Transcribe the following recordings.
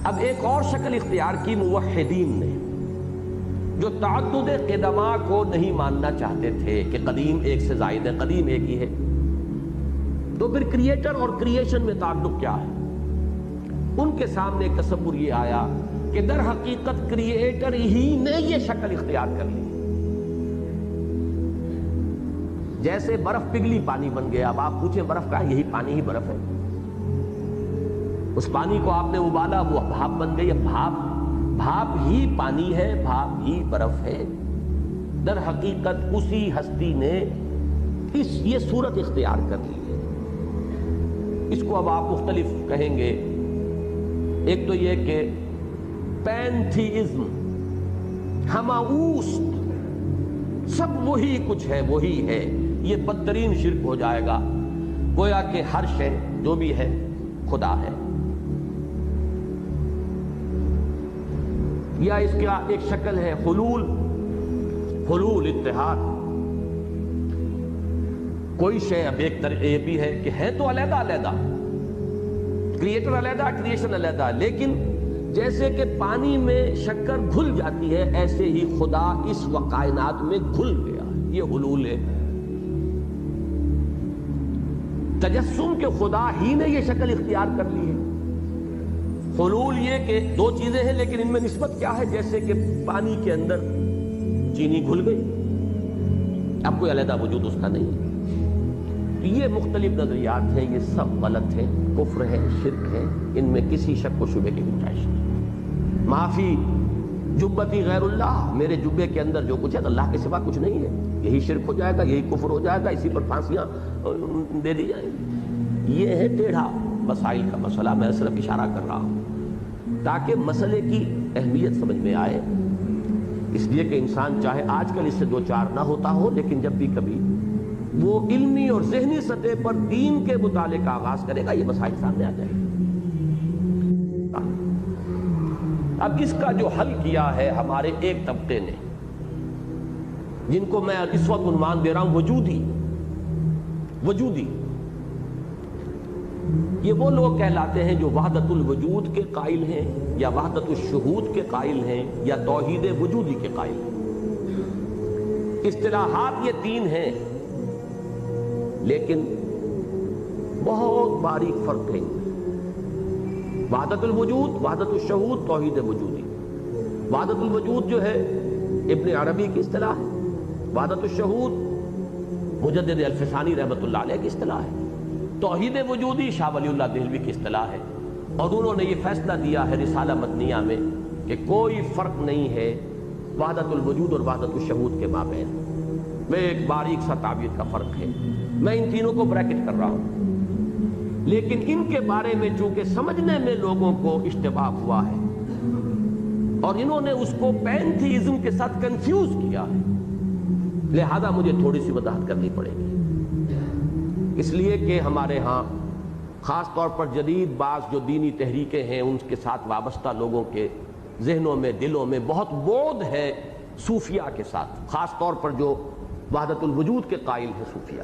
اب ایک اور شکل اختیار کی موحدین نے، جو تعدد قدما کو نہیں ماننا چاہتے تھے کہ قدیم ایک سے زائد ہے، قدیم ایک ہی ہے، تو پھر کریٹر اور کریشن میں تعلق کیا ہے؟ ان کے سامنے ایک تصور یہ آیا کہ در حقیقت کریٹر ہی نے یہ شکل اختیار کر لی، جیسے برف پگھلی پانی بن گیا۔ اب آپ پوچھیں برف کا ہے؟ یہی پانی ہی برف ہے۔ اس پانی کو آپ نے ابالا، وہ بھاپ بن گئی۔ بھاپ ہی پانی ہے، بھاپ ہی برف ہے۔ در حقیقت اسی ہستی نے یہ صورت اختیار کر لی ہے۔ اس کو اب آپ مختلف کہیں گے۔ ایک تو یہ کہ پینتھیزم، ہماوست، سب وہی کچھ ہے، وہی ہے، یہ بدترین شرک ہو جائے گا، گویا کہ ہر شے جو بھی ہے خدا ہے۔ یا اس کا ایک شکل ہے حلول اتحاد۔ کوئی شے اب ایک طرح یہ بھی ہے کہ ہے تو علیحدہ علیحدہ، کریٹر علیحدہ، کریشن علیحدہ، لیکن جیسے کہ پانی میں شکر گھل جاتی ہے، ایسے ہی خدا اس کائنات میں گھل گیا۔ یہ حلول ہے، تجسم کے خدا ہی نے یہ شکل اختیار کر لی ہے۔ حلول یہ کہ دو چیزیں ہیں لیکن ان میں نسبت کیا ہے؟ جیسے کہ پانی کے اندر چینی گھل گئی، اب کوئی علیحدہ وجود اس کا نہیں ہے۔ یہ مختلف نظریات ہیں، یہ سب غلط ہیں، کفر ہے، شرک ہے، ان میں کسی شک و شبے کی گنجائش نہیں۔ معافی جبتی غیر اللہ، میرے جبے کے اندر جو کچھ ہے اللہ کے سوا کچھ نہیں ہے، یہی شرک ہو جائے گا، یہی کفر ہو جائے گا، اسی پر پھانسیاں دے دی جائیں گی۔ یہ ہے ٹیڑھا مسائل کا مسئلہ، میں صرف اشارہ کر رہا ہوں تاکہ مسئلے کی اہمیت سمجھ میں آئے، اس لیے کہ انسان چاہے آج کل اس سے دو چار نہ ہوتا ہو، لیکن جب بھی کبھی وہ علمی اور ذہنی سطح پر دین کے مطالعے کا آغاز کرے گا، یہ مسائل سامنے آ جائیں گے۔ اب اس کا جو حل کیا ہے ہمارے ایک طبقے نے، جن کو میں اس وقت عنوان دے رہا ہوں وجودی، یہ وہ لوگ کہلاتے ہیں جو وحدت الوجود کے قائل ہیں، یا وحدت الشہود کے قائل ہیں، یا توحید وجودی کے قائل ہیں۔ اصطلاحات یہ تین ہیں، لیکن بہت باریک فرق ہے۔ وحدت الوجود، وحدت الشہود، توحید وجودی۔ وحدت الوجود جو ہے ابن عربی کی اصطلاح ہے، وحدت الشہود مجدد الفسانی رحمۃ اللہ علیہ کی اصطلاح ہے، توحید وجودی شاہ ولی اللہ دہلوی کی اصطلاح ہے۔ اور انہوں نے یہ فیصلہ دیا ہے رسالہ مدنیہ میں کہ کوئی فرق نہیں ہے وحدت الوجود اور وحدت الشہود کے مابین، میں ایک باریک سا تعبیر کا فرق ہے۔ میں ان تینوں کو بریکٹ کر رہا ہوں، لیکن ان کے بارے میں چونکہ سمجھنے میں لوگوں کو اشتباہ ہوا ہے اور انہوں نے اس کو پینتھیزم کے ساتھ کنفیوز کیا ہے، لہذا مجھے تھوڑی سی وضاحت کرنی پڑے گی، اس لیے کہ ہمارے ہاں خاص طور پر جدید بعض جو دینی تحریکیں ہیں ان کے ساتھ وابستہ لوگوں کے ذہنوں میں، دلوں میں بہت بعد ہے صوفیہ کے ساتھ، خاص طور پر جو وحدت الوجود کے قائل ہیں صوفیہ،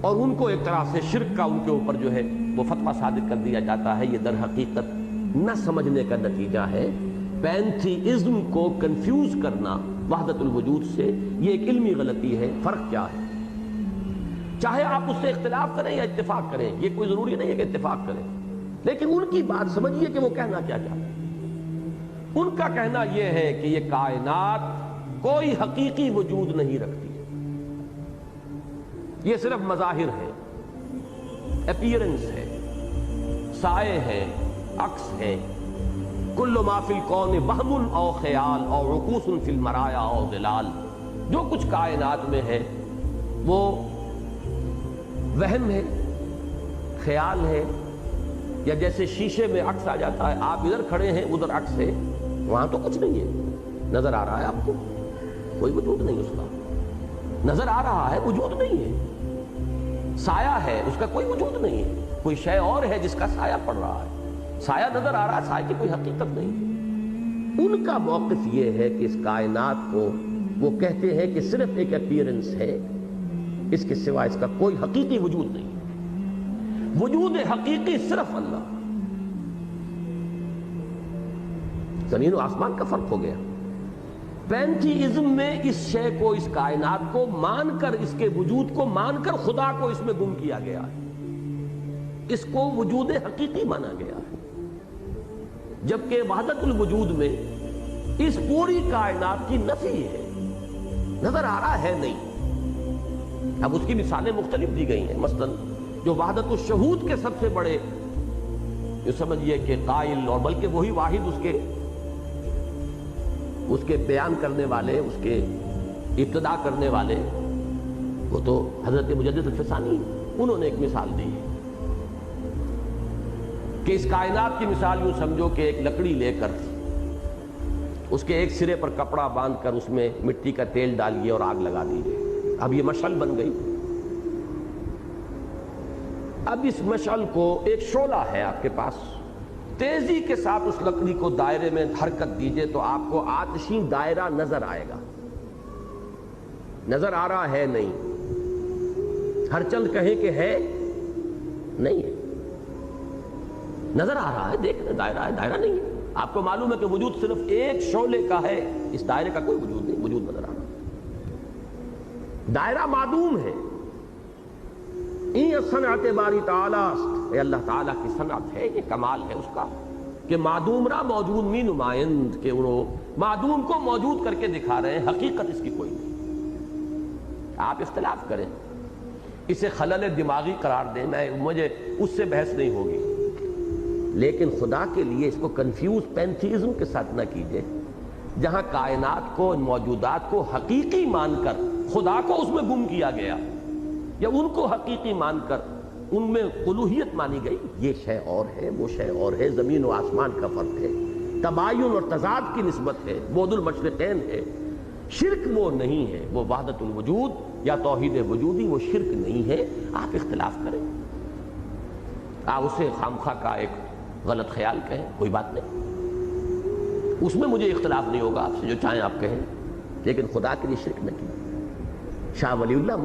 اور ان کو ایک طرح سے شرک کا ان کے اوپر جو ہے وہ فتویٰ صادر کر دیا جاتا ہے۔ یہ در حقیقت نہ سمجھنے کا نتیجہ ہے، پینتھیزم کو کنفیوز کرنا وحدت الوجود سے، یہ ایک علمی غلطی ہے۔ فرق کیا ہے؟ چاہے آپ اس سے اختلاف کریں یا اتفاق کریں، یہ کوئی ضروری نہیں ہے کہ اتفاق کریں، لیکن ان کی بات سمجھیے کہ وہ کہنا کیا چاہتے ہیں۔ ان کا کہنا یہ ہے کہ یہ کائنات کوئی حقیقی وجود نہیں رکھتی، یہ صرف مظاہر ہے، اپیرنس ہے، سائے ہے، عکس ہے۔ کل ما فی الکون وہم او خیال او عکوس فی المرایا او ظلال، جو کچھ کائنات میں ہے وہ وہم ہے، خیال ہے، یا جیسے شیشے میں عکس آ جاتا ہے، آپ ادھر کھڑے ہیں ادھر عکس ہے، وہاں تو کچھ نہیں ہے، نظر آ رہا ہے آپ کو، کوئی وجود نہیں اس کا، نظر آ رہا ہے، وجود نہیں ہے۔ سایہ ہے، اس کا کوئی وجود نہیں ہے، کوئی شے اور ہے جس کا سایہ پڑ رہا ہے، سایہ نظر آ رہا ہے، سایہ کی کوئی حقیقت نہیں ہے۔ ان کا موقف یہ ہے کہ اس کائنات کو وہ کہتے ہیں کہ صرف ایک اپیرنس ہے، اس کے سوا اس کا کوئی حقیقی وجود نہیں، وجود حقیقی صرف اللہ۔ زمین و آسمان کا فرق ہو گیا. پینتھیزم میں اس شے کو، اس کائنات کو مان کر، اس کے وجود کو مان کر خدا کو اس میں گم کیا گیا ہے، اس کو وجود حقیقی مانا گیا ہے. جبکہ وحدت الوجود میں اس پوری کائنات کی نفی ہے، نظر آ رہا ہے نہیں. اب اس کی مثالیں مختلف دی گئی ہیں. مثلا جو وحدت الشہود کے سب سے بڑے جو سمجھیے کہ قائل، اور بلکہ وہی واحد اس کے بیان کرنے والے، اس کے ابتدا کرنے والے، وہ تو حضرت مجدد الفسانی، انہوں نے ایک مثال دی کہ اس کائنات کی مثال یوں سمجھو کہ ایک لکڑی لے کر اس کے ایک سرے پر کپڑا باندھ کر اس میں مٹی کا تیل ڈالیے اور آگ لگا دیجیے. اب یہ مشعل بن گئی. اب اس مشعل کو ایک شعلہ ہے آپ کے پاس، تیزی کے ساتھ اس لکڑی کو دائرے میں حرکت دیجئے تو آپ کو آتشی دائرہ نظر آئے گا. نظر آ رہا ہے نہیں، ہر چند کہیں کہ ہے نہیں ہے. نظر آ رہا ہے، دیکھ رہے دائرہ ہے، دائرہ نہیں ہے. آپ کو معلوم ہے کہ وجود صرف ایک شعلے کا ہے، اس دائرے کا کوئی وجود نہیں. وجود نظر آ رہا ہے، دائرہ معدوم ہے. صنعت باری تعالی است، یہ اللہ تعالیٰ کی صنعت ہے، یہ کمال ہے اس کا کہ معدوم را موجود می نمائند، کہ انہوں معدوم کو موجود کر کے دکھا رہے ہیں. حقیقت اس کی کوئی نہیں. آپ اختلاف کریں، اسے خلل دماغی قرار دیں، مجھے اس سے بحث نہیں ہوگی، لیکن خدا کے لیے اس کو کنفیوز پینتھیزم کے ساتھ نہ کیجئے، جہاں کائنات کو، ان موجودات کو حقیقی مان کر خدا کو اس میں گم کیا گیا، یا ان کو حقیقی مان کر ان میں الوہیت مانی گئی. یہ شے اور ہے، وہ شے اور ہے. زمین و آسمان کا فرق ہے، تباین اور تضاد کی نسبت ہے، بعد المشرقین ہے. شرک وہ نہیں ہے، وہ وحدت الوجود یا توحید وجودی وہ شرک نہیں ہے. آپ اختلاف کریں، آپ اسے خامخواہ کا ایک غلط خیال کہیں، کوئی بات نہیں، اس میں مجھے اختلاف نہیں ہوگا. آپ سے جو چاہیں آپ کہیں، لیکن خدا کے لیے شرک نہ کیجیے. شاہ ولی اللہ